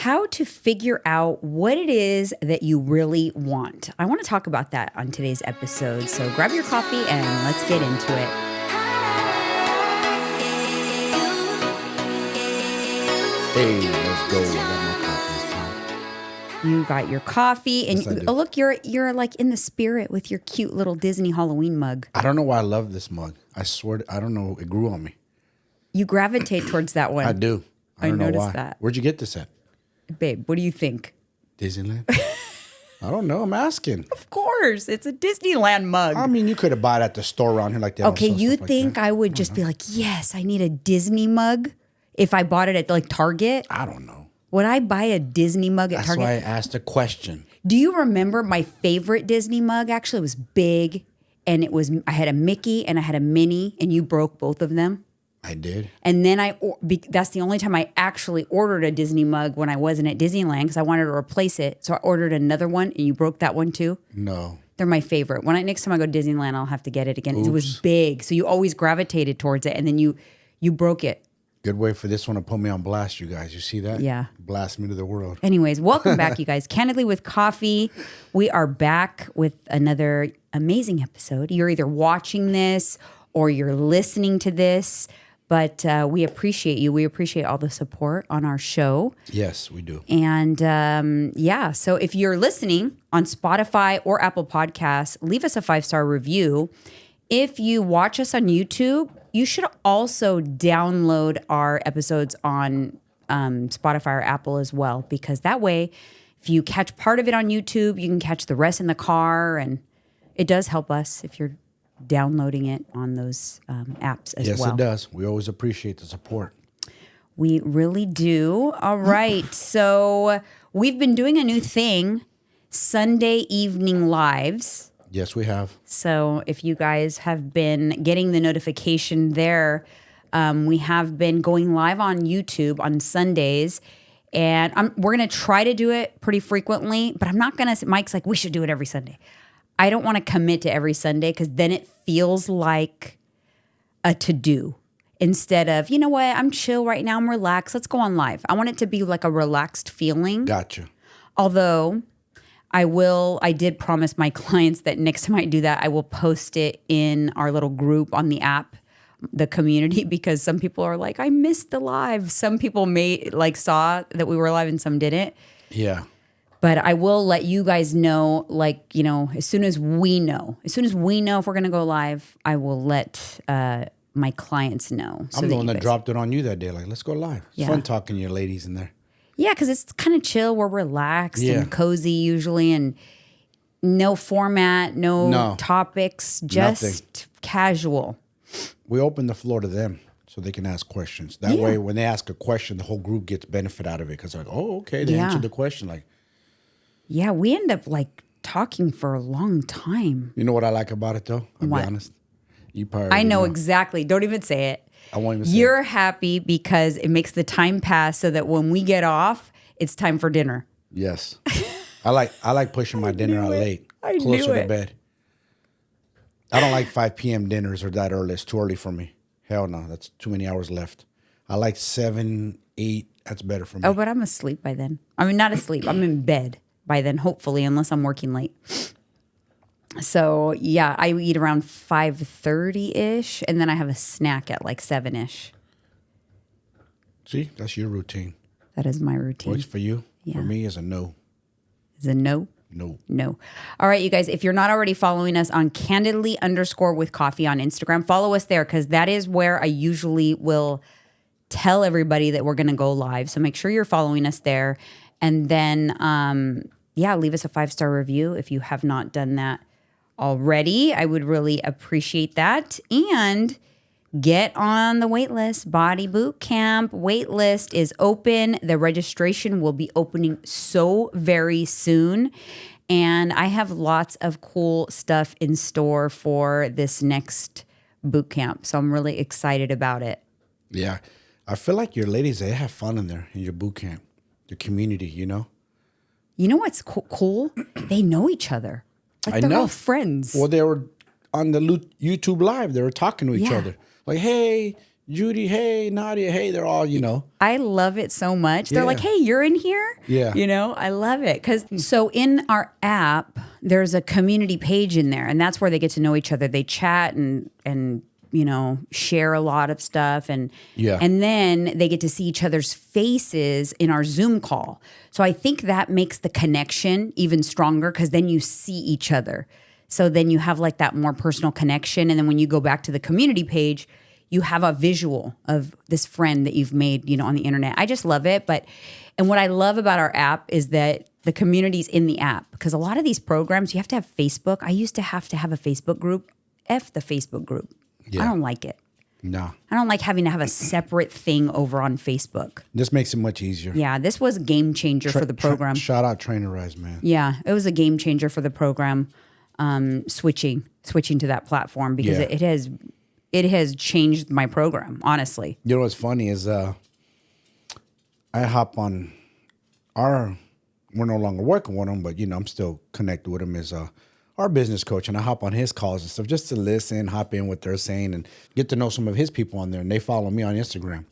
how to figure out what it is that you really want. I want to talk about that on today's episode. So grab your coffee and let's get into it. Hey, let's go. I got my coffee this time. You got your coffee and Yes, I do. oh look, you're like in the spirit with your cute little Disney Halloween mug. I don't know why I love this mug. I swear, I don't know. It grew on me. You gravitate towards that one. I do. I don't know noticed why. that. Where'd you get this at? Babe, what do you think? Disneyland? I don't know. I'm asking. Of course, it's a Disneyland mug. I mean, you could have bought it at the store around here like that. Okay, you think I would just be like, yes, I need a Disney mug if I bought it at like Target? I don't know. Would I buy a Disney mug at That's Target? why I asked a question. Do you remember my favorite Disney mug? Actually, it was big, and I had a Mickey and I had a Minnie, and you broke both of them. I did. And then that's the only time I actually ordered a Disney mug when I wasn't at Disneyland because I wanted to replace it. So I ordered another one, and you broke that one too. No. They're my favorite. Next time I go to Disneyland, I'll have to get it again. Oops. It was big, so you always gravitated towards it, and then you broke it. Good way for this one to put me on blast, you guys. You see that? Yeah. Blast me to the world. Anyways, welcome back, you guys. Candidly with Coffee. We are back with another amazing episode. You're either watching this or you're listening to this, but we appreciate you. We appreciate all the support on our show. Yes, we do. And so if you're listening on Spotify or Apple Podcasts, leave us a 5-star review. If you watch us on YouTube, you should also download our episodes on Spotify or Apple as well, because that way, if you catch part of it on YouTube, you can catch the rest in the car, and it does help us if you're downloading it on those apps as well. Yes, it does. We always appreciate the support. We really do. All right. So we've been doing a new thing, Sunday evening lives. Yes, we have. So if you guys have been getting the notification there, we have been going live on YouTube on Sundays. And we're going to try to do it pretty frequently, but I'm not going to. Mike's like, we should do it every Sunday. I don't want to commit to every Sunday because then it feels like a to-do. Instead of, you know what, I'm chill right now, I'm relaxed, let's go on live. I want it to be like a relaxed feeling. Gotcha. Although I did promise my clients that next time I do that, I will post it in our little group on the app, the community, because some people are like, I missed the live. Some people saw that we were live and some didn't. Yeah. But I will let you guys know, as soon as we know if we're going to go live, I will let my clients know. I'm the one that dropped it on you that day. Like, let's go live. It's fun talking to your ladies in there. Yeah, because it's kind of chill. We're relaxed and cozy usually, and no format, no topics, just Nothing. Casual. We open the floor to them so they can ask questions. That way, when they ask a question, the whole group gets benefit out of it because they're like, oh, okay, they answered the question. Like, yeah, we end up talking for a long time. You know what I like about it though? I'll be honest. You probably I know exactly. Don't even say it. I won't even say You're happy because it makes the time pass so that when we get off, it's time for dinner. Yes. I like pushing my dinner out late, closer to bed. I don't like 5 p.m. dinners or that early. It's too early for me. Hell no, that's too many hours left. I like 7, 8. That's better for me. Oh, but I'm asleep by then. I mean, not asleep. I'm in bed by then, hopefully, unless I'm working late. So, yeah, I eat around 5:30-ish, and then I have a snack at 7-ish. See, that's your routine. That is my routine. Works for you. Yeah. For me, is a no. Is it no? No. All right, you guys, if you're not already following us on candidly_with_coffee on Instagram, follow us there because that is where I usually will tell everybody that we're going to go live. So make sure you're following us there. And then, leave us a 5-star review if you have not done that already. I would really appreciate that. And get on the wait list. Body Bootcamp wait list is open. The registration will be opening so very soon. And I have lots of cool stuff in store for this next bootcamp. So I'm really excited about it. Yeah. I feel like your ladies, they have fun in there in your boot camp, your community, you know? You know what's cool? They know each other. I they're know. all friends. Well, they were on the YouTube Live. They were talking to each other. Like, hey, Judy, hey, Nadia, hey. They're all, I love it so much. They're Yeah. like, hey, you're in here? Yeah. I love it. So in our app, there's a community page in there, and that's where they get to know each other. They chat and share a lot of stuff. And then they get to see each other's faces in our Zoom call. So I think that makes the connection even stronger because then you see each other. So then you have like that more personal connection. And then when you go back to the community page, you have a visual of this friend that you've made, on the internet. I just love it. And what I love about our app is that the community's in the app because a lot of these programs, you have to have Facebook. I used to have a Facebook group. F the Facebook group. Yeah. I don't like it. No. I don't like having to have a separate thing over on Facebook. This makes it much easier. Yeah, this was a game changer for the program. Shout out Trainerize, man. Yeah, it was a game changer for the program, switching to that platform because it has changed my program, honestly. You know what's funny is I hop on we're no longer working with him, but, I'm still connected with him as our business coach, and I hop on his calls and stuff just to listen, hop in what they're saying, and get to know some of his people on there. And they follow me on Instagram.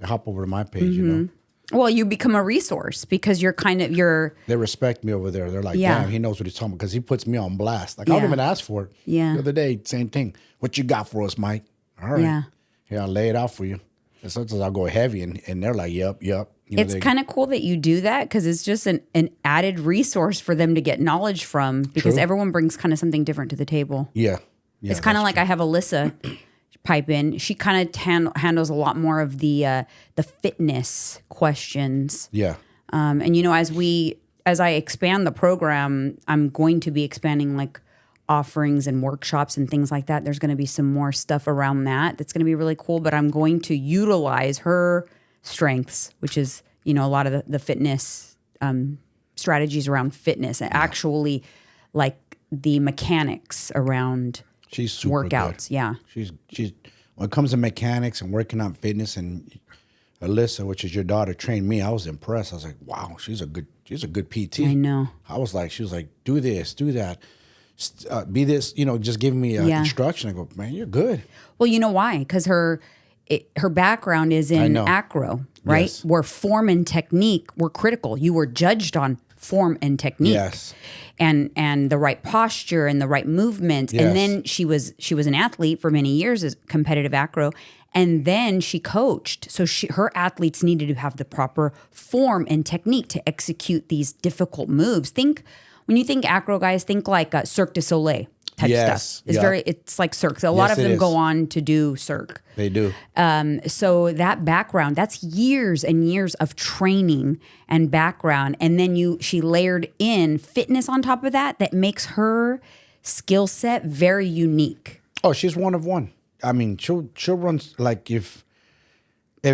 They hop over to my page, Well, you become a resource because They respect me over there. They're like, damn, he knows what he's talking about because he puts me on blast. Like, I don't even ask for it. Yeah. The other day, same thing. What you got for us, Mike? All right. Yeah. Here, I'll lay it out for you. And sometimes I'll go heavy, and they're like, yep. It's kind of cool that you do that because it's just an added resource for them to get knowledge from because everyone brings kind of something different to the table. Yeah. It's kind of like I have Alyssa pipe in. She kind of handles a lot more of the fitness questions. Yeah. And as I expand the program, I'm going to be expanding like offerings and workshops and things like that. There's going to be some more stuff around that's going to be really cool, but I'm going to utilize her strengths, which is, a lot of the fitness strategies around fitness and actually like the mechanics around she's super workouts. Good. Yeah. She's when it comes to mechanics and working on fitness, and Alyssa, which is your daughter, trained me. I was impressed. I was like, wow, she's a good PT. I know. She was like, do this, do that. Be this, just giving me instruction. I go, man, you're good. Well, you know why? Because her background is in acro, right? Yes. Where form and technique were critical. You were judged on form and technique, and the right posture and the right movements. Yes. And then she was an athlete for many years as competitive acro, and then she coached. So her athletes needed to have the proper form and technique to execute these difficult moves. When you think acro, guys, think like Cirque du Soleil type stuff. It's like Cirque. So a lot of them go on to do Cirque. They do. So that background, that's years and years of training and background. And then she layered in fitness on top of that makes her skill set very unique. Oh, she's one of one. I mean, she'll run like if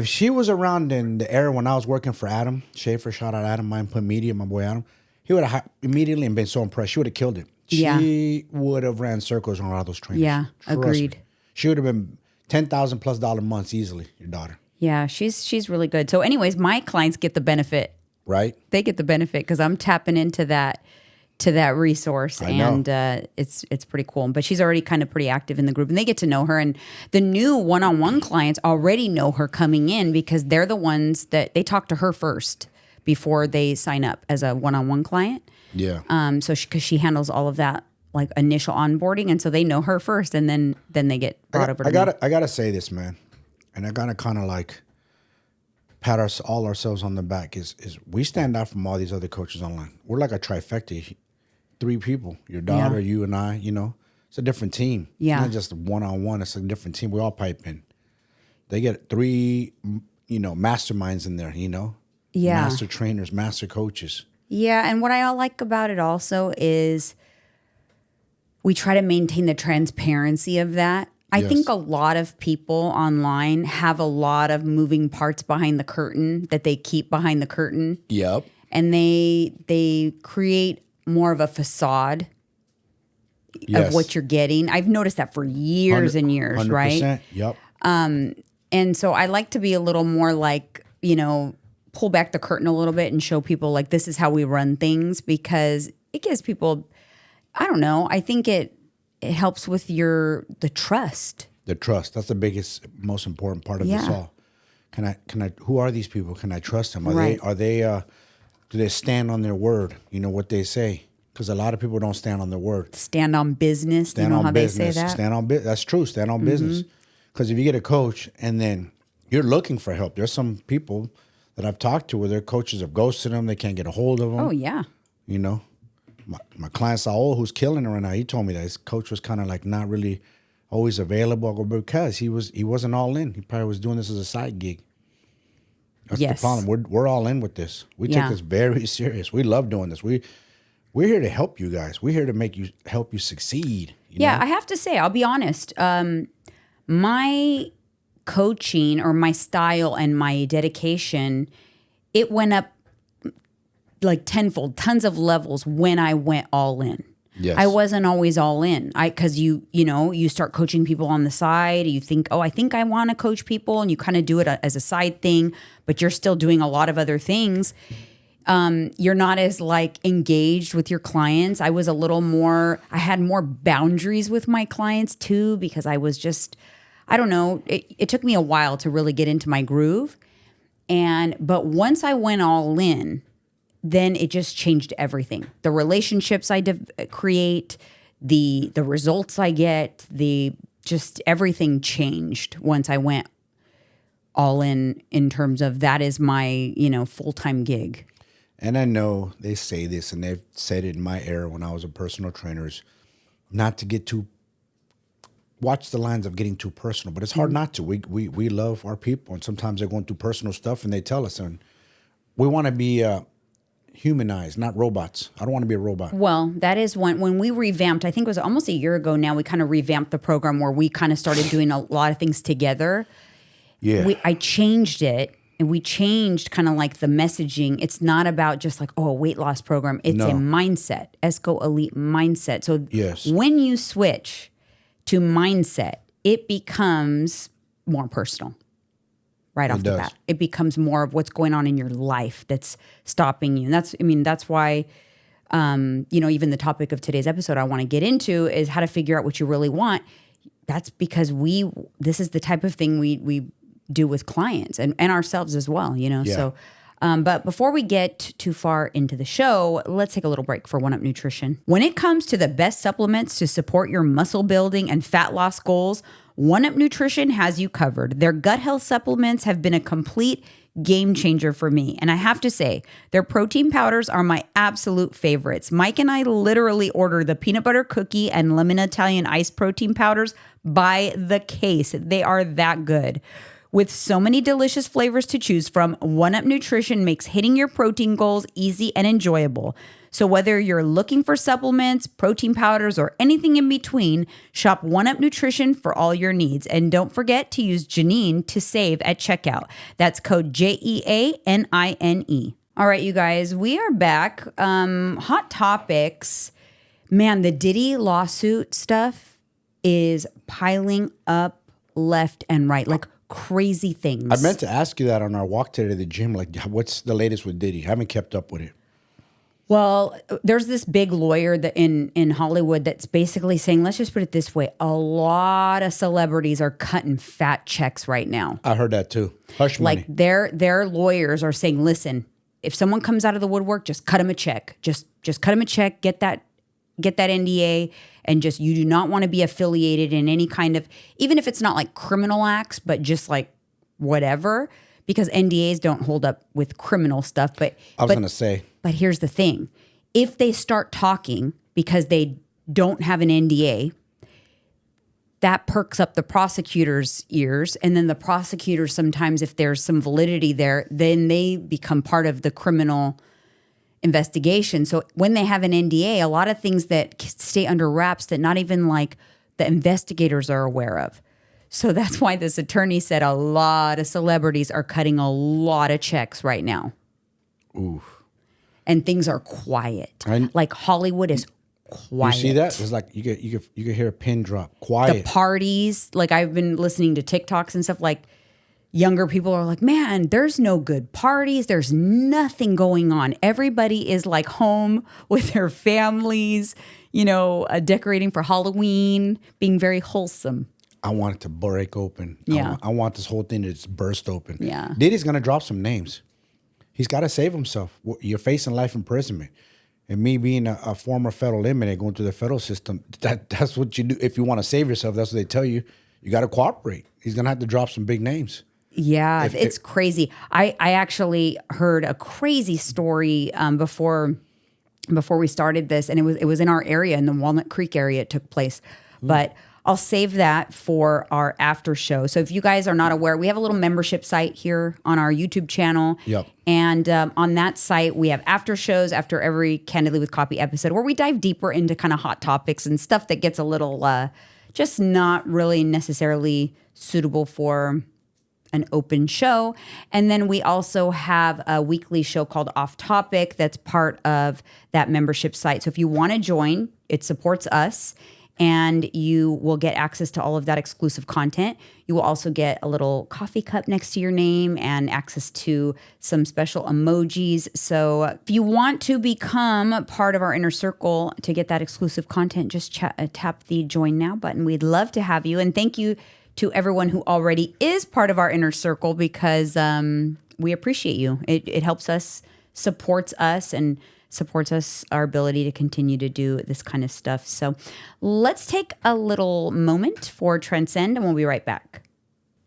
she was around in the era when I was working for Adam Schaefer, shout out Adam, my input media, my boy Adam. He would have immediately been so impressed. She would have killed it. She would have ran circles on a lot of those trainers. Yeah, agreed. Me. She would have been $10,000+ months easily, your daughter. Yeah, she's really good. So anyways, my clients get the benefit. Right. They get the benefit because I'm tapping into that resource. And it's pretty cool. But she's already kind of pretty active in the group and they get to know her. And the new one-on-one clients already know her coming in because they're the ones that they talk to her first before they sign up as a one-on-one client. Yeah. So because she handles all of that like initial onboarding, and so they know her first, and then they get brought over to me. I gotta say this, man, and I gotta kind of like pat ourselves on the back. Is we stand out from all these other coaches online. We're like a trifecta, 3 people: your daughter, you, and I. It's a different team. Yeah, it's not just one-on-one. It's a different team. We all pipe in. They get 3, masterminds in there. Yeah, master trainers, master coaches. Yeah, and what I like about it also is we try to maintain the transparency of that. I think a lot of people online have a lot of moving parts behind the curtain that they keep behind the curtain. Yep. And they create more of a facade of what you're getting. I've noticed that for years and years, 100%, right? Yep. And so I like to be a little more like, pull back the curtain a little bit and show people like this is how we run things because it gives people, I don't know, I think it helps with the trust The trust. That's the biggest, most important part of this all. Can I, who are these people? Can I trust them? Are they, do they stand on their word? You know what they say? Because a lot of people don't stand on their word. Stand on business. Stand on business. They say that? Stand on business. That's true. Stand on business. Because if you get a coach and then you're looking for help, there's some people that I've talked to where their coaches have ghosted them. They can't get a hold of them. Oh, yeah. You know, my client Saul, who's killing it right now, he told me that his coach was kind of like not really always available because he wasn't all in. He probably was doing this as a side gig. That's the problem. We're all in with this. We take this very serious. We love doing this. We're here to help you guys. We're here to help you succeed. You know? I have to say, I'll be honest. My coaching or my style and my dedication, it went up like tenfold, tons of levels when I went all in. Yes. I wasn't always all in. Because you start coaching people on the side. You think, oh, I think I want to coach people, and you kind of do it as a side thing, but you're still doing a lot of other things. You're not as like engaged with your clients. I was a little more, I had more boundaries with my clients too, because I was just, I don't know, it took me a while to really get into my groove. But once I went all in, then it just changed everything. The relationships I create, the results I get, just everything changed once I went all in terms of that is my, full-time gig. And I know they say this, and they've said it in my era when I was a personal trainer, is not to get too, watch the lines of getting too personal, but it's hard not to. We love our people, and sometimes they're going through personal stuff, and they tell us, and we want to be humanized, not robots. I don't want to be a robot. Well, that is when we revamped, I think it was almost a year ago now, we kind of revamped the program where we kind of started doing a lot of things together. Yeah. I changed it. And we changed kind of like the messaging. It's not about just like, a weight loss program. It's a mindset, ESCO Elite mindset. So when you switch to mindset, it becomes more personal right off the bat. It becomes more of what's going on in your life that's stopping you. And that's why, even the topic of today's episode I want to get into is how to figure out what you really want. That's because this is the type of thing we do with clients and ourselves as well, So, but before we get too far into the show, let's take a little break for One Up Nutrition. When it comes to the best supplements to support your muscle building and fat loss goals, One Up Nutrition has you covered. Their gut health supplements have been a complete game changer for me. And I have to say, their protein powders are my absolute favorites. Mike and I literally order the peanut butter cookie and lemon Italian iced protein powders by the case. They are that good. With so many delicious flavors to choose from, One Up Nutrition makes hitting your protein goals easy and enjoyable. So whether you're looking for supplements, protein powders, or anything in between, shop One Up Nutrition for all your needs. And don't forget to use Janine to save at checkout. That's code JEANINE. All right, you guys, we are back. Hot topics. Man, the Diddy lawsuit stuff is piling up left and right. Like crazy things. I meant to ask you that on our walk today to the gym. Like, what's the latest with Diddy? I haven't kept up with it. Well, there's this big lawyer that in Hollywood that's basically saying, let's just put it this way, a lot of celebrities are cutting fat checks right now. I heard that too. Hush money. Like their lawyers are saying, listen, if someone comes out of the woodwork, just cut them a check. Just cut them a check, get that NDA, and just, you do not want to be affiliated in any kind of, even if it's not like criminal acts, but just like whatever, because NDAs don't hold up with criminal stuff. But I was going to say. But here's the thing. If they start talking because they don't have an NDA, that perks up the prosecutor's ears. And then the prosecutors, sometimes if there's some validity there, then they become part of the criminal investigation. So when they have an NDA, a lot of things that stay under wraps that not even like the investigators are aware of. So that's why this attorney said a lot of celebrities are cutting a lot of checks right now. Ooh. And things are quiet. Like Hollywood is quiet. You see that? It's like you could hear a pin drop. Quiet. The parties, like I've been listening to TikToks and stuff, like younger people are like, man, there's no good parties. There's nothing going on. Everybody is like home with their families, decorating for Halloween, being very wholesome. I want it to break open. Yeah. I want this whole thing to just burst open. Yeah. Diddy's going to drop some names. He's got to save himself. You're facing life imprisonment. And me being a former federal inmate going through the federal system, that's what you do. If you want to save yourself, that's what they tell you. You got to cooperate. He's going to have to drop some big names. Yeah, it's crazy. I actually heard a crazy story before we started this, and it was in our area, in the Walnut Creek area. It took place, but I'll save that for our after show. So if you guys are not aware, we have a little membership site here on our YouTube channel. Yep. And on that site, we have after shows after every Candidly with Copy episode where we dive deeper into kind of hot topics and stuff that gets a little just not really necessarily suitable for an open show. And then we also have a weekly show called Off Topic that's part of that membership site. So if you want to join, it supports us. And you will get access to all of that exclusive content. You will also get a little coffee cup next to your name and access to some special emojis. So if you want to become part of our inner circle to get that exclusive content, just tap the join now button. We'd love to have you. And thank you to everyone who already is part of our inner circle, because we appreciate you. It helps us, supports us, and supports us, our ability to continue to do this kind of stuff. So let's take a little moment for Transcend, and we'll be right back.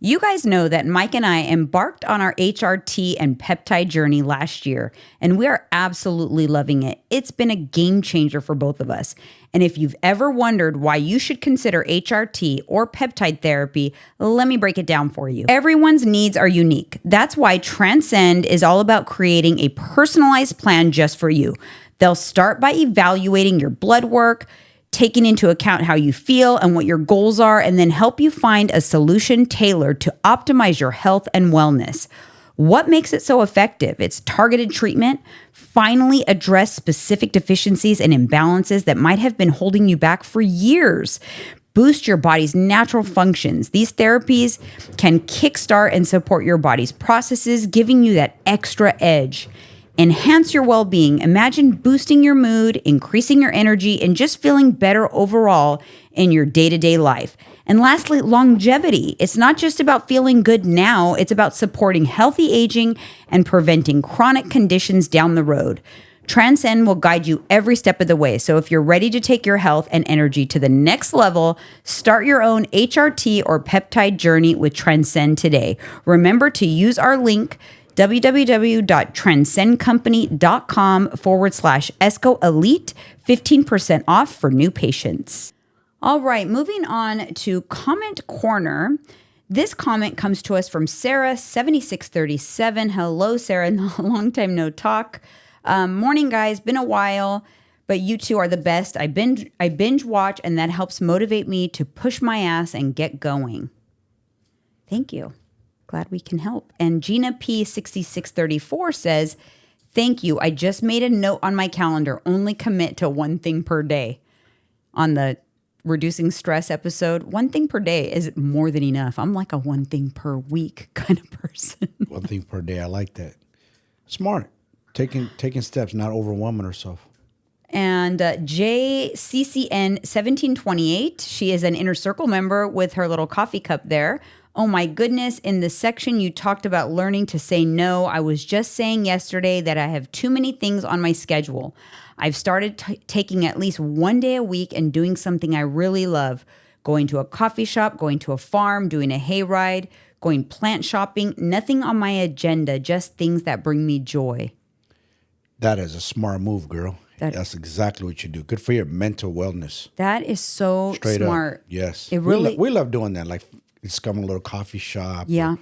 You guys know that Mike and I embarked on our HRT and peptide journey last year, and we are absolutely loving it. It's been a game changer for both of us. And if you've ever wondered why you should consider HRT or peptide therapy, let me break it down for you. Everyone's needs are unique. That's why Transcend is all about creating a personalized plan just for you. They'll start by evaluating your blood work, taking into account how you feel and what your goals are, and then help you find a solution tailored to optimize your health and wellness. What makes it so effective? It's targeted treatment, finally address specific deficiencies and imbalances that might have been holding you back for years. Boost your body's natural functions. These therapies can kickstart and support your body's processes, giving you that extra edge. Enhance your well-being. Imagine boosting your mood, increasing your energy, and just feeling better overall in your day-to-day life. And lastly, longevity. It's not just about feeling good now, it's about supporting healthy aging and preventing chronic conditions down the road. Transcend will guide you every step of the way. So if you're ready to take your health and energy to the next level, start your own HRT or peptide journey with Transcend today. Remember to use our link www.transcendcompany.com/ESCO Elite, 15% off for new patients. All right, moving on to Comment Corner. This comment comes to us from Sarah, 7637. Hello, Sarah. Long time no talk. Morning, guys. Been a while, but you two are the best. I binge watch, and that helps motivate me to push my ass and get going. Thank you. Glad we can help. And Gina P 6634 says, thank you. I just made a note on my calendar. Only commit to one thing per day. On the reducing stress episode, one thing per day is more than enough. I'm like a one thing per week kind of person. One thing per day. I like that. Smart. Taking steps, not overwhelming herself. And JCCN 1728, she is an Inner Circle member with her little coffee cup there. Oh my goodness, in the section you talked about learning to say no. I was just saying yesterday that I have too many things on my schedule. I've started taking at least one day a week and doing something I really love. Going to a coffee shop, going to a farm, doing a hayride, going plant shopping. Nothing on my agenda, just things that bring me joy. That is a smart move, girl. That's exactly what you do. Good for your mental wellness. That is so Straight smart. Up. Yes. It really, we love doing that, like discovering a little coffee shop. Yeah.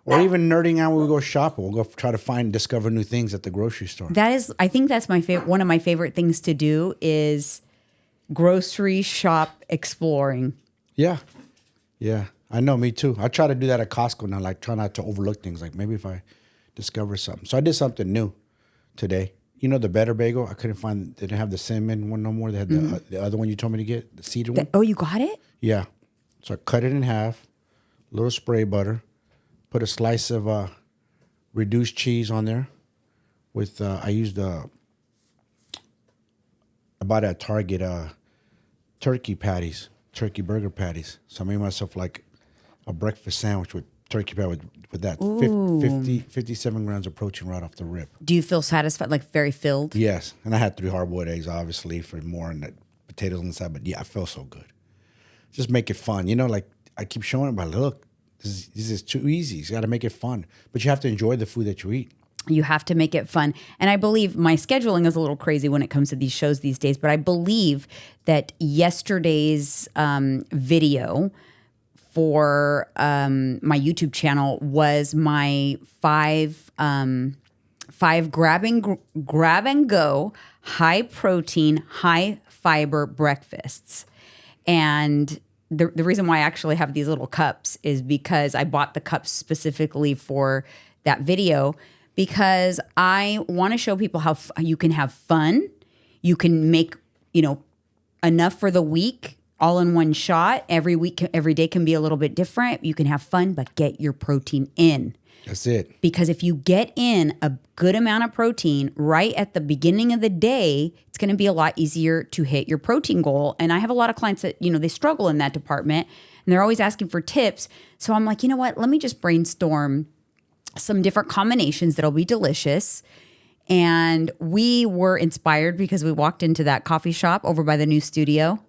Or even nerding out when we go shopping. We'll go try to discover new things at the grocery store. That is, I think that's my one of my favorite things to do is grocery shop exploring. Yeah. Yeah. I know, me too. I try to do that at Costco now, like try not to overlook things. Like maybe if I discover something. So I did something new today. You know the Better Bagel? I couldn't find, they didn't have the cinnamon one no more. They had the other one you told me to get, the cedar one. Oh, you got it? Yeah. So I cut it in half, a little spray butter, put a slice of reduced cheese on there with, I used I bought at Target turkey patties, turkey burger patties. So I made myself like a breakfast sandwich with turkey patty with that 57 grams of protein right off the rip. Do you feel satisfied, like very filled? Yes. And I had 3 hard-boiled eggs, obviously, for more and the potatoes on the side. But yeah, I felt so good. Just make it fun. You know, like I keep showing them, look, this is too easy. You got to make it fun. But you have to enjoy the food that you eat. You have to make it fun. And I believe my scheduling is a little crazy when it comes to these shows these days, but I believe that yesterday's video for my YouTube channel was my five grab and go, high protein, high fiber breakfasts. And the reason why I actually have these little cups is because I bought the cups specifically for that video, because I want to show people how you can have fun. You can make, enough for the week all in one shot. Every week, every day can be a little bit different. You can have fun, but get your protein in. That's it. Because if you get in a good amount of protein right at the beginning of the day, it's going to be a lot easier to hit your protein goal. And I have a lot of clients that, they struggle in that department and they're always asking for tips. So I'm like, you know what? Let me just brainstorm some different combinations that'll be delicious. And we were inspired because we walked into that coffee shop over by the new studio.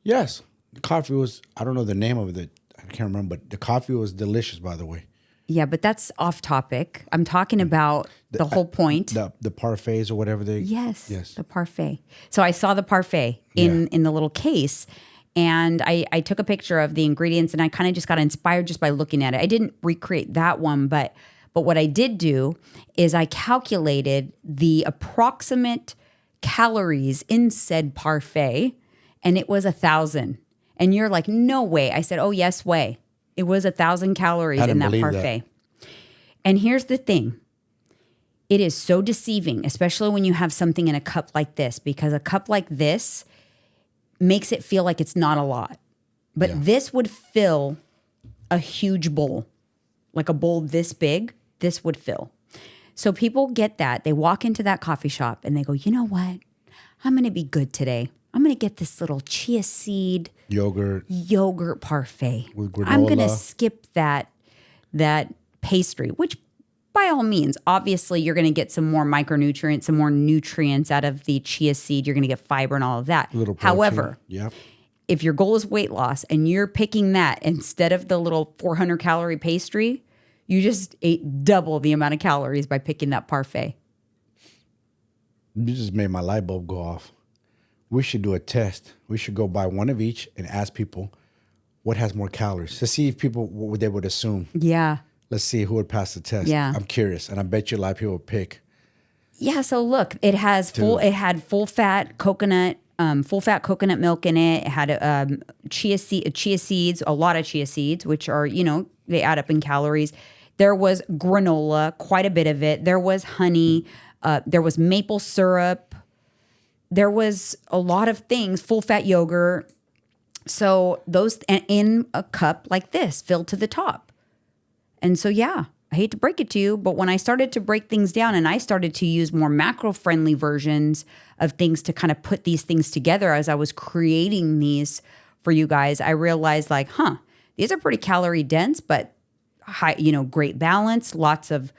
Yes. The coffee was, I don't know the name of it. I can't remember, but the coffee was delicious, by the way. Yeah, but that's off topic. I'm talking about the whole point. The parfaits or whatever they... Yes, the parfait. So I saw the parfait in the little case, and I took a picture of the ingredients, and I kind of just got inspired just by looking at it. I didn't recreate that one, but what I did do is I calculated the approximate calories in said parfait, and it was 1,000. And you're like, no way. I said, oh, yes, way. It was 1,000 calories in that parfait. And here's the thing. It is so deceiving, especially when you have something in a cup like this, because a cup like this makes it feel like it's not a lot. But this would fill a huge bowl, like a bowl this big, this would fill. So people get that. They walk into that coffee shop and they go, you know what? I'm going to be good today. I'm going to get this little chia seed yogurt parfait. With granola. I'm going to skip that pastry, which by all means, obviously you're going to get some more micronutrients, some more nutrients out of the chia seed. You're going to get fiber and all of that. However, if your goal is weight loss and you're picking that instead of the little 400 calorie pastry, you just ate double the amount of calories by picking that parfait. You just made my light bulb go off. We should do a test. We should go buy one of each and ask people what has more calories to see if people, what they would assume. Yeah. Let's see who would pass the test. Yeah. I'm curious. And I bet you a lot of people would pick. Yeah. So look, it had full fat coconut milk in it. It had chia seeds, a lot of chia seeds, which are, they add up in calories. There was granola, quite a bit of it. There was honey. There was maple syrup. There was a lot of things, full fat yogurt. So those in a cup like this, filled to the top. And so, I hate to break it to you, but when I started to break things down and I started to use more macro-friendly versions of things to kind of put these things together as I was creating these for you guys, I realized these are pretty calorie dense, but high, great balance, lots of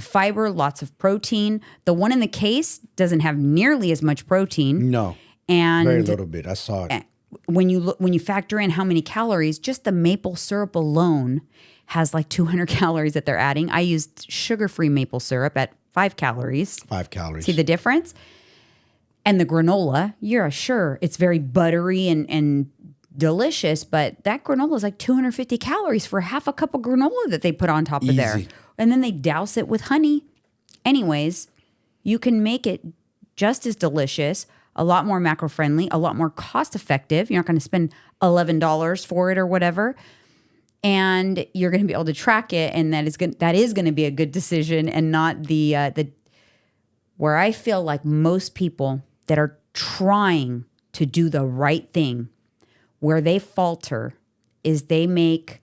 fiber, lots of protein. The one in the case doesn't have nearly as much protein. No, and very little bit. I saw it. When you factor in how many calories, just the maple syrup alone has like 200 calories that they're adding. I used sugar-free maple syrup at 5 calories. 5 calories. See the difference? And the granola, sure, it's very buttery and delicious, but that granola is like 250 calories for half a cup of granola that they put on top of there. And then they douse it with honey. Anyways, you can make it just as delicious, a lot more macro-friendly, a lot more cost-effective. You're not going to spend $11 for it or whatever. And you're going to be able to track it, and that is going to be a good decision, and not the where I feel like most people that are trying to do the right thing, where they falter is they make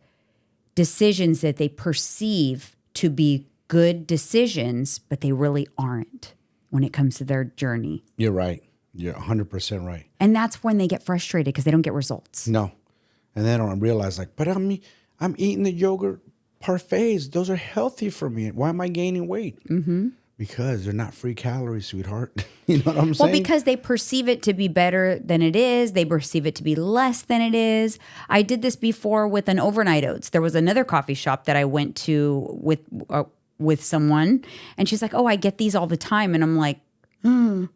decisions that they perceive to be good decisions, but they really aren't when it comes to their journey. You're right. You're 100% right. And that's when they get frustrated because they don't get results. No. And they don't realize, like, but I'm eating the yogurt parfaits. Those are healthy for me. Why am I gaining weight? Mm-hmm. Because they're not free calories, sweetheart. You know what I'm saying? Well, because they perceive it to be better than it is. They perceive it to be less than it is. I did this before with an overnight oats. There was another coffee shop that I went to with someone, and she's like, "Oh, I get these all the time." And I'm like, do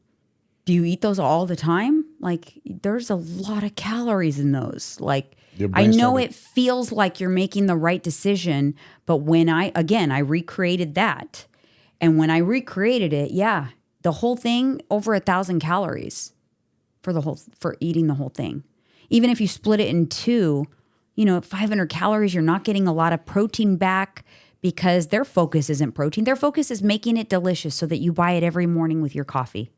you eat those all the time? Like, there's a lot of calories in those. Like, I know it feels like you're making the right decision, but when I recreated that. And when I recreated it, the whole thing, over 1,000 calories for eating the whole thing. Even if you split it in two, 500 calories, you're not getting a lot of protein back because their focus isn't protein. Their focus is making it delicious so that you buy it every morning with your coffee.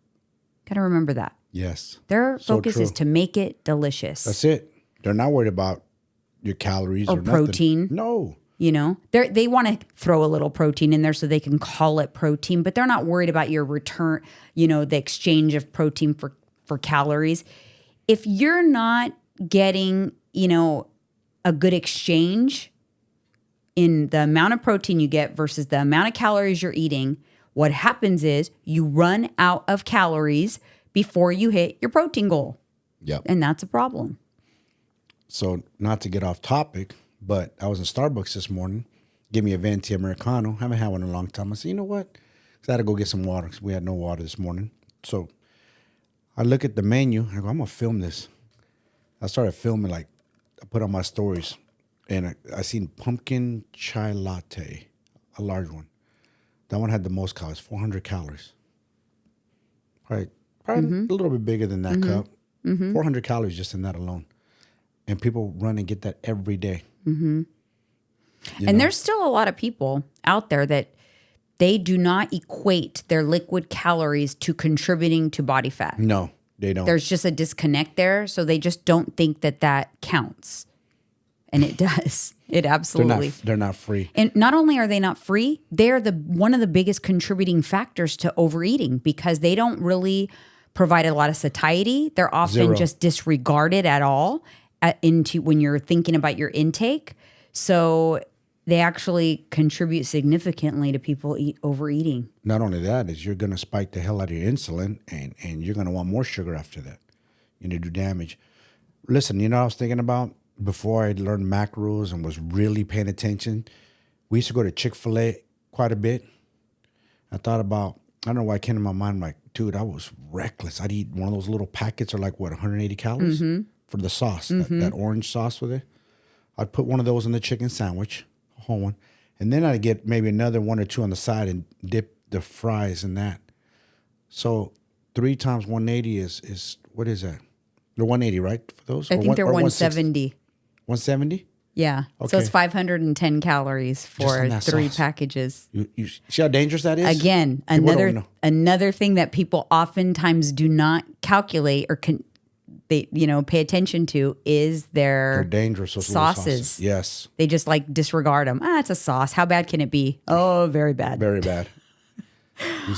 Got to remember that. Yes. Their focus is to make it delicious. That's it. They're not worried about your calories or protein. Nothing. No. They want to throw a little protein in there so they can call it protein, but they're not worried about your return, the exchange of protein for calories. If you're not getting, a good exchange in the amount of protein you get versus the amount of calories you're eating, what happens is you run out of calories before you hit your protein goal. Yep. And that's a problem. So not to get off topic, but I was in Starbucks this morning. Give me a venti Americano. Haven't had one in a long time. I said, you know what? I had to go get some water because we had no water this morning. So I look at the menu. I go, I'm going to film this. I started filming, I put on my stories. And I seen pumpkin chai latte, a large one. That one had the most calories, 400 calories. Probably a little bit bigger than that cup. 400 calories just in that alone. And people run and get that every day. Mm-hmm. And there's still a lot of people out there that they do not equate their liquid calories to contributing to body fat. No, they don't. There's just a disconnect there. So they just don't think that counts. And it does. It absolutely. They're not free. And not only are they not free, they're one of the biggest contributing factors to overeating because they don't really provide a lot of satiety. They're often just disregarded at all into when you're thinking about your intake. So they actually contribute significantly to people overeating. Not only that, is you're going to spike the hell out of your insulin and you're going to want more sugar after that. You're going to do damage. Listen, what I was thinking about before I learned macros and was really paying attention? We used to go to Chick-fil-A quite a bit. I thought about, I don't know why it came to my mind, like, dude, I was reckless. I'd eat one of those little packets are 180 calories for the sauce, that orange sauce with it. I'd put one of those in the chicken sandwich, a whole one. And then I'd get maybe another one or two on the side and dip the fries in that. So 3 times 180 is what is that? They're 180, right, for those? I think they're 170. 170? Yeah. Okay. So it's 510 calories for 3 sauce. Packages. You see how dangerous that is? Again, another thing that people oftentimes do not calculate or pay attention to is they're dangerous sauces. Yes. They just disregard them. It's a sauce. How bad can it be? Oh, very bad. Very bad.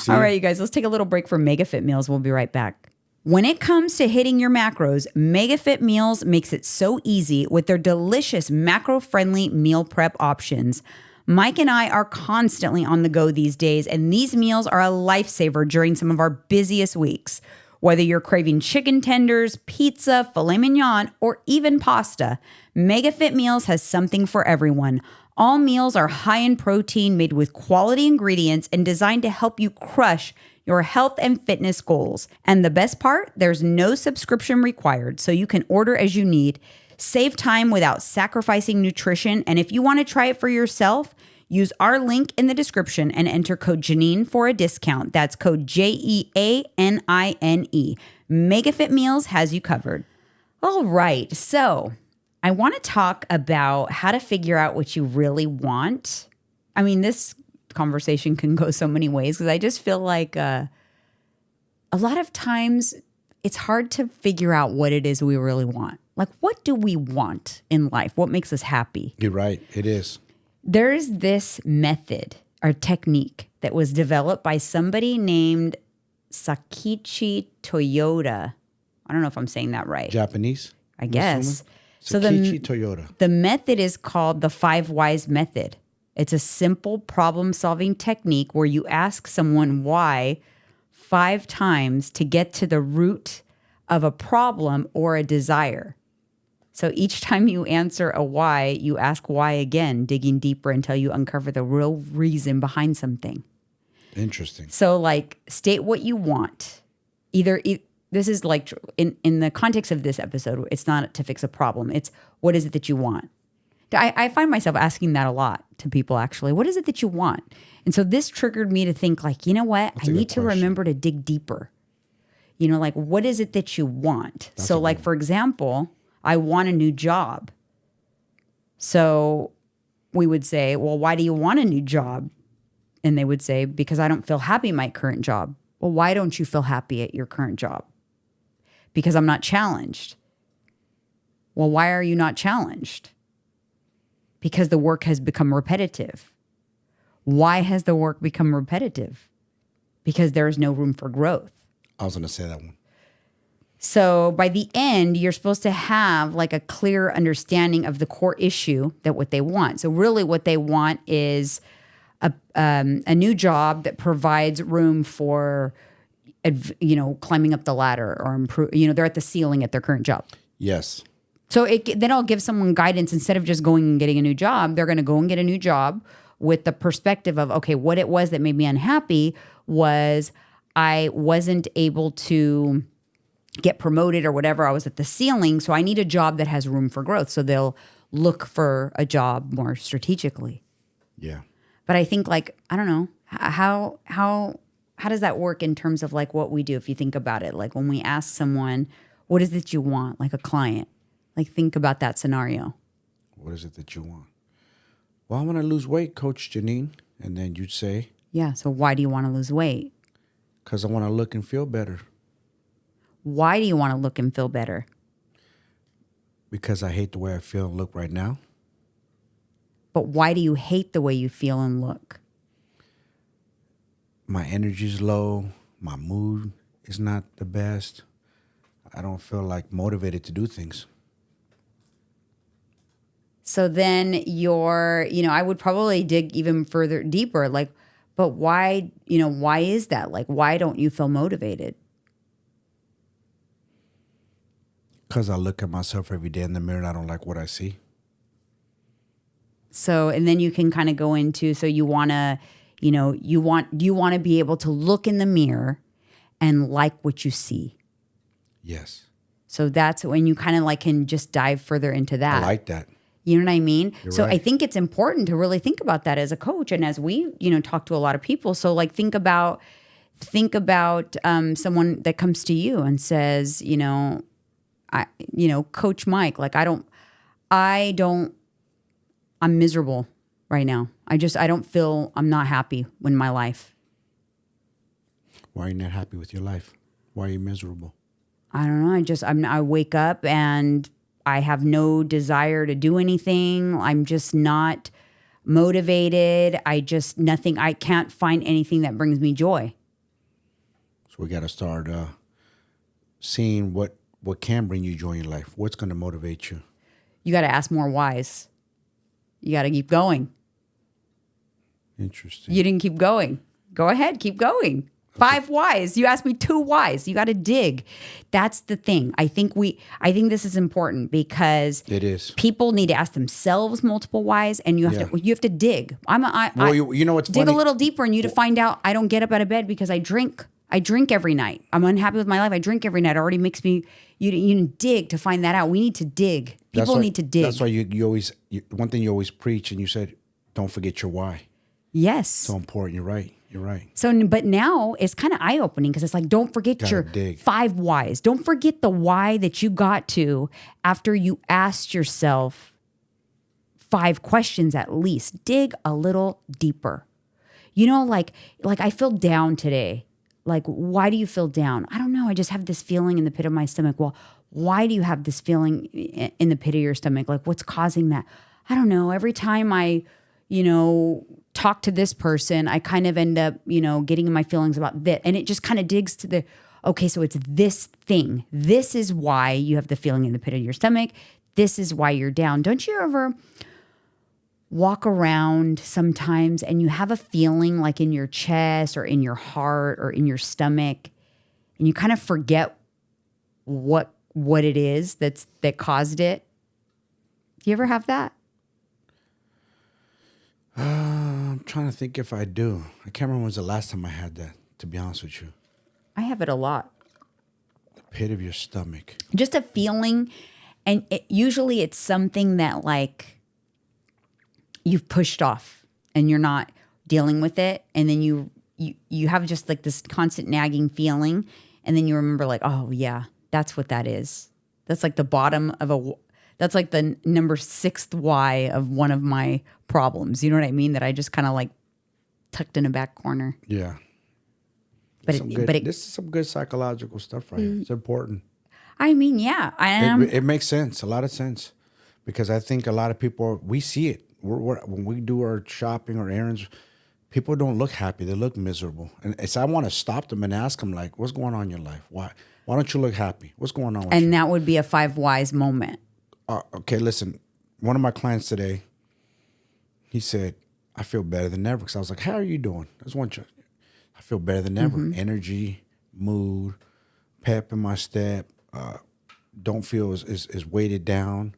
All right, you guys, let's take a little break for MegaFit meals. We'll be right back. When it comes to hitting your macros, MegaFit Meals makes it so easy with their delicious macro-friendly meal prep options. Mike and I are constantly on the go these days, and these meals are a lifesaver during some of our busiest weeks. Whether you're craving chicken tenders, pizza, filet mignon, or even pasta, MegaFit Meals has something for everyone. All meals are high in protein, made with quality ingredients, and designed to help you crush your health and fitness goals. And the best part, there's no subscription required, so you can order as you need. Save time without sacrificing nutrition, and if you want to try it for yourself, use our link in the description and enter code Janine for a discount. That's code JEANINE. MegaFit Meals has you covered. All right, so I want to talk about how to figure out what you really want. I mean, this conversation can go so many ways because I just feel like a lot of times it's hard to figure out what it is we really want. Like, what do we want in life? What makes us happy? You're right. It is. There's this method or technique that was developed by somebody named Sakichi Toyota. I don't know if I'm saying that right. Japanese? I guess. So Sakichi Toyota. The method is called the 5 whys method. It's a simple problem-solving technique where you ask someone why 5 times to get to the root of a problem or a desire. So each time you answer a why, you ask why again, digging deeper until you uncover the real reason behind something. Interesting. So like state what you want. This is like in the context of this episode, it's not to fix a problem. It's what is it that you want? I find myself asking that a lot to people actually. What is it that you want? And so this triggered me to think like, you know what? I need to remember to dig deeper. You know, like what is it that you want? So like, for example, I want a new job. So we would say, well, why do you want a new job? And they would say, because I don't feel happy in my current job. Well, why don't you feel happy at your current job? Because I'm not challenged. Well, why are you not challenged? Because the work has become repetitive. Why has the work become repetitive? Because there is no room for growth. I was going to say that one. So by the end, you're supposed to have like a clear understanding of the core issue that what they want. So really what they want is a new job that provides room for, climbing up the ladder or improve, they're at the ceiling at their current job. Yes. So then I'll give someone guidance instead of just going and getting a new job. They're going to go and get a new job with the perspective of, okay, what it was that made me unhappy was I wasn't able to get promoted or whatever. I was at the ceiling. So I need a job that has room for growth. So they'll look for a job more strategically. Yeah. But I think like, I don't know, how does that work in terms of like what we do? If you think about it, like when we ask someone, what is it you want? Like a client, like think about that scenario. What is it that you want? Well, I want to lose weight, Coach Janine. And then you'd say, yeah. So why do you want to lose weight? Because I want to look and feel better. Why do you want to look and feel better? Because I hate the way I feel and look right now. But why do you hate the way you feel and look? My energy's low. My mood is not the best. I don't feel like motivated to do things. So then I would probably dig even further deeper. Like, but why is that? Like, why don't you feel motivated? Because I look at myself every day in the mirror and I don't like what I see. So, and then you can kind of go into, so you want to, you want to be able to look in the mirror and like what you see. Yes. So that's when you kind of like can just dive further into that. I like that. You know what I mean? You're so right. I think it's important to really think about that as a coach. And as we, talk to a lot of people. So like think about someone that comes to you and says, Coach Mike, like I'm miserable right now. I don't feel, I'm not happy in my life. Why are you not happy with your life? Why are you miserable? I don't know. I wake up and I have no desire to do anything. I'm just not motivated. I can't find anything that brings me joy. So we got to start seeing what can bring you joy in your life. What's going to motivate you? You got to ask more whys. You got to keep going. Interesting. You didn't keep going. Go ahead, keep going. 5 whys. You asked me 2 whys. You got to dig. That's the thing. I think this is important because it is. People need to ask themselves multiple whys, and you have to dig. You know what's dig funny? a little deeper, and to find out I don't get up out of bed because I drink. I drink every night. I'm unhappy with my life. I drink every night. It already makes me. You dig to find that out. We need to dig. People need to dig. That's why you always one thing you always preach, and you said, don't forget your why. Yes. So important. You're right. You're right. So, but now it's kind of eye-opening because it's like, don't forget your 5 whys. Don't forget the why that you got to after you asked yourself 5 questions at least. Dig a little deeper. Like I feel down today. Like, why do you feel down? I don't know. I just have this feeling in the pit of my stomach. Well, why do you have this feeling in the pit of your stomach? Like, what's causing that? I don't know. Every time I talk to this person, I kind of end up, getting in my feelings about that. And it just kind of digs to okay, so it's this thing. This is why you have the feeling in the pit of your stomach. This is why you're down. Don't you ever walk around sometimes and you have a feeling like in your chest or in your heart or in your stomach, and you kind of forget what it is that caused it? Do you ever have that? I'm trying to think if I do. I can't remember when was the last time I had that, to be honest with you. I have it a lot. The pit of your stomach. Just a feeling. And usually it's something that like you've pushed off and you're not dealing with it. And then you have just like this constant nagging feeling. And then you remember like, oh yeah, that's what that is. That's like the bottom of that's like the number 6th why of one of my problems. You know what I mean? That I just kind of like tucked in a back corner. Yeah. But this is some good psychological stuff right here. It's important. I mean, yeah. It makes sense, a lot of sense. Because I think a lot of people, we see it. When we do our shopping or errands, people don't look happy. They look miserable. And so I want to stop them and ask them, like, what's going on in your life? Why don't you look happy? What's going on with you? And that would be a 5 whys moment. Okay, listen. One of my clients today, he said, I feel better than ever. Because I was like, how are you doing? I feel better than ever. Mm-hmm. Energy, mood, pep in my step. Don't feel as weighted down.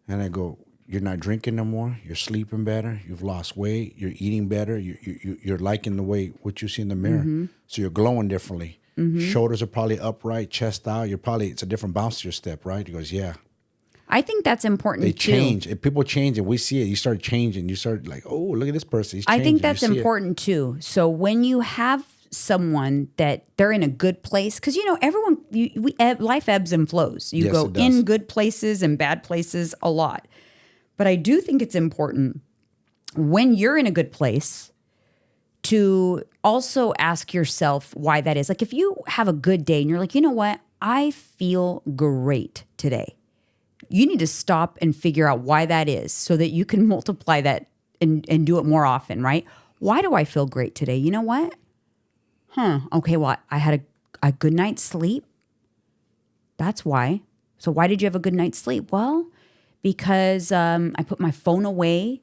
And I go, you're not drinking no more. You're sleeping better. You've lost weight. You're eating better. You're liking the way what you see in the mirror. Mm-hmm. So you're glowing differently. Mm-hmm. Shoulders are probably upright, chest out. It's a different bounce to your step, right? He goes, yeah. I think that's important too. They change. If people change and we see it, you start changing. You start like, oh, look at this person. He's changing. I think that's important too. So when you have someone that they're in a good place, because everyone, life ebbs and flows. You go in good places and bad places a lot. But I do think it's important when you're in a good place to also ask yourself why that is. Like if you have a good day and you're like, you know what, I feel great today. You need to stop and figure out why that is so that you can multiply that and do it more often, right? Why do I feel great today? You know what? Okay, well, I had a good night's sleep. That's why. So why did you have a good night's sleep? Well, because I put my phone away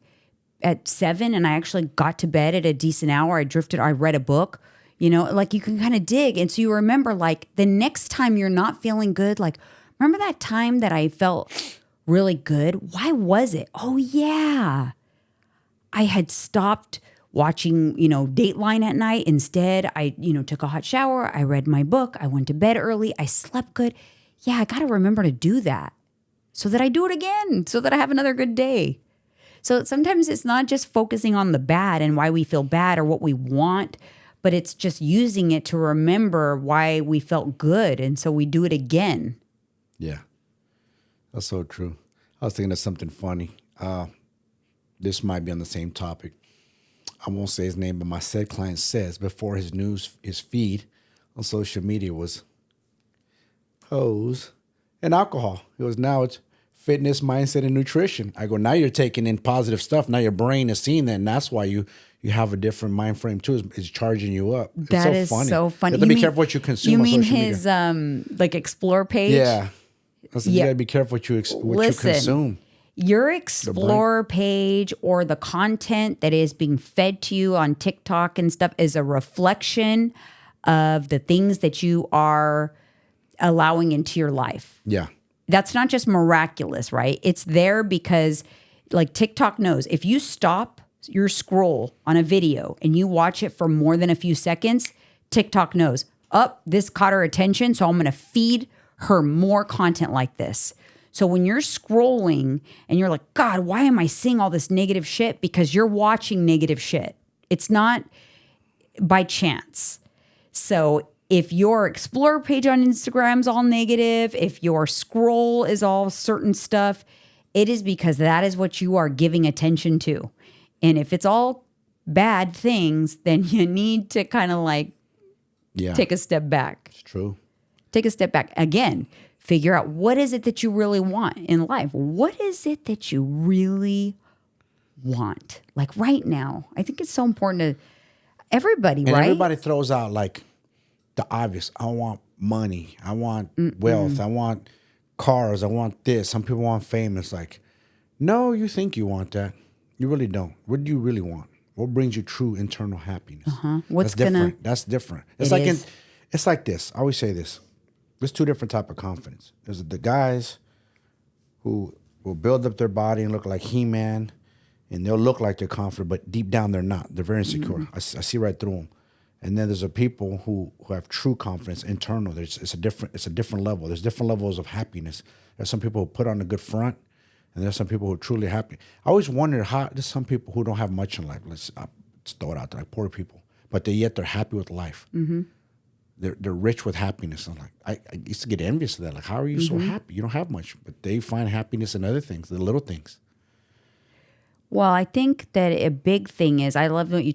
at 7 and I actually got to bed at a decent hour. I read a book, like you can kind of dig. And so you remember like the next time you're not feeling good, like, remember that time that I felt really good? Why was it? Oh, yeah. I had stopped watching, Dateline at night. Instead, I, took a hot shower. I read my book. I went to bed early. I slept good. Yeah, I got to remember to do that so that I do it again, so that I have another good day. So sometimes it's not just focusing on the bad and why we feel bad or what we want, but it's just using it to remember why we felt good. And so we do it again. Yeah, that's so true. I was thinking of something funny. This might be on the same topic. I won't say his name, but my said client says before his feed on social media was hoes and alcohol. It was now it's fitness, mindset, and nutrition. I go, now you're taking in positive stuff. Now your brain is seeing that, and that's why you have a different mind frame too. It's charging you up. That is so funny. You have to be careful what you consume. You on mean social his media. Like explore page? Yeah. You gotta be careful what you consume. Your explore page or the content that is being fed to you on TikTok and stuff is a reflection of the things that you are allowing into your life. Yeah. That's not just miraculous, right? It's there because like TikTok knows if you stop your scroll on a video and you watch it for more than a few seconds, TikTok knows, this caught her attention, so I'm going to feed her more content like this. So when you're scrolling and you're like, God, why am I seeing all this negative shit? Because you're watching negative shit. It's not by chance. So if your explore page on Instagram's all negative, if your scroll is all certain stuff, it is because that is what you are giving attention to. And if it's all bad things, then you need to kind of like take a step back. It's true. Take a step back. Again, figure out what is it that you really want in life? What is it that you really want? Like right now, I think it's so important to everybody, And right? everybody throws out like the obvious. I want money. I want wealth. I want cars. I want this. Some people want fame. It's like, no, you think you want that. You really don't. What do you really want? What brings you true internal happiness? What's That's different. That's different. It's It like is. it's like this. I always say this. There's two different type of confidence. There's the guys who will build up their body and look like He-Man, and they'll look like they're confident, but deep down they're not. They're very insecure. I see right through them. And then there's the people who have true confidence internal. It's a different level. There's different levels of happiness. There's some people who put on a good front, and there's some people who are truly happy. I always wondered how there's some people who don't have much in life. Let's throw it out there, like poor people, but yet they're happy with life. They're rich with happiness. I'm like, I used to get envious of that. Like, how are you so happy? You don't have much, but they find happiness in other things, the little things. Well, I think that a big thing is, I love what you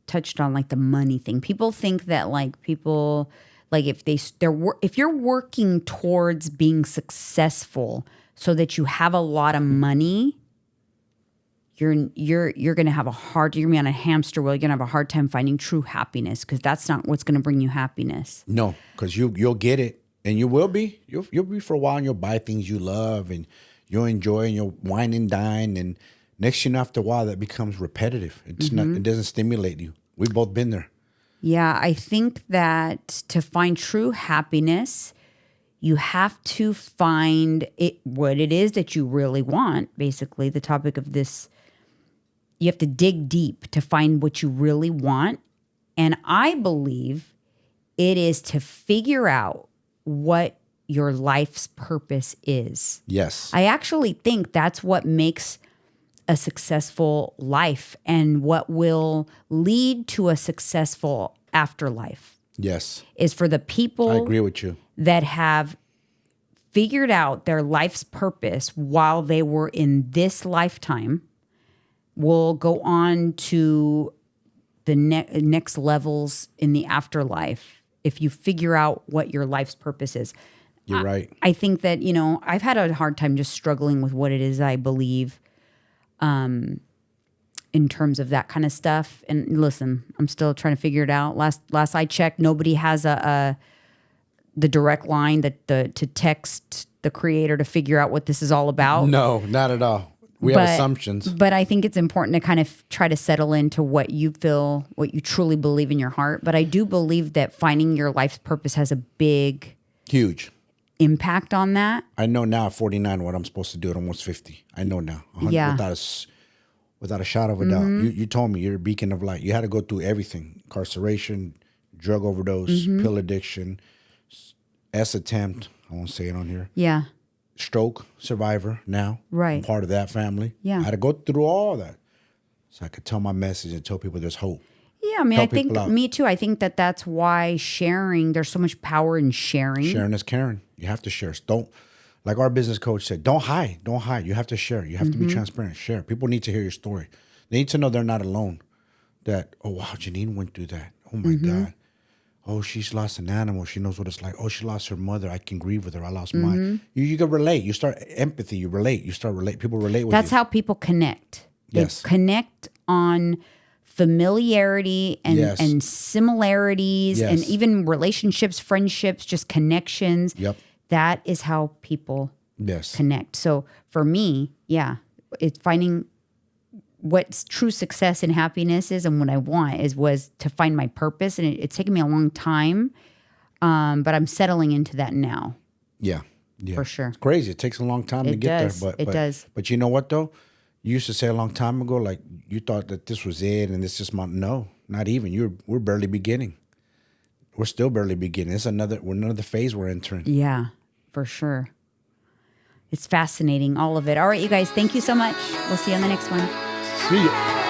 touched on, like the money thing. People think that like people, like if you're working towards being successful so that you have a lot of money, you're going to have you're going to be on a hamster wheel. You're going to have a hard time finding true happiness, because that's not what's going to bring you happiness. No, because you'll get it, and you will be. You'll be for a while, and you'll buy things you love, and you'll enjoy, and you'll wine and dine, and next year after a while that becomes repetitive. It's not. It doesn't stimulate you. We've both been there. Yeah, I think that to find true happiness, you have to find what it is that you really want. Basically, the topic of this, you have to dig deep to find what you really want. And I believe it is to figure out what your life's purpose is. Yes. I actually think that's what makes a successful life and what will lead to a successful afterlife. Yes. Is for the people I agree with you. that have figured out their life's purpose while they were in this lifetime will go on to the next levels in the afterlife if you figure out what your life's purpose is. You're right. I think that, I've had a hard time just struggling with what it is I believe in terms of that kind of stuff. And listen, I'm still trying to figure it out. Last I checked, nobody has the direct line to text the creator to figure out what this is all about. No, not at all. We have assumptions. But I think it's important to kind of try to settle into what you feel, what you truly believe in your heart. But I do believe that finding your life's purpose has a huge impact on that. I know now at 49 what I'm supposed to do at almost 50. I know now. Yeah. Without a shadow of a doubt. You told me you're a beacon of light. You had to go through everything. Incarceration, drug overdose, pill addiction, S attempt. I won't say it on here. Yeah. Stroke survivor now. Right. I'm part of that family. Yeah. I had to go through all that so I could tell my message and tell people there's hope. Yeah, I mean, I think, me too. I think that that's why there's so much power in sharing. Sharing is caring. You have to share. Don't, like our business coach said, don't hide. Don't hide. You have to share. You have to be transparent. Share. People need to hear your story. They need to know they're not alone. That, oh, wow, Janine went through that. Oh, my God. Oh, she's lost an animal. She knows what it's like. Oh, she lost her mother. I can grieve with her. I lost mine. You can relate. You start empathy. You relate. You start relate. People relate with you. That's how people connect. They Yes. connect on familiarity and similarities Yes. and even relationships, friendships, just connections. Yep. That is how people Yes. connect. So for me, it's finding what true success and happiness is, and what I want was to find my purpose. And it's taken me a long time, but I'm settling into that now. Yeah. Yeah. For sure. It's crazy. It takes a long time to get there. It does. But you know what, though? You used to say a long time ago, like, you thought that this was it and this is no, not even. We're barely beginning. We're still barely beginning. It's another phase we're entering. Yeah, for sure. It's fascinating, all of it. All right, you guys, thank you so much. We'll see you on the next one. See ya.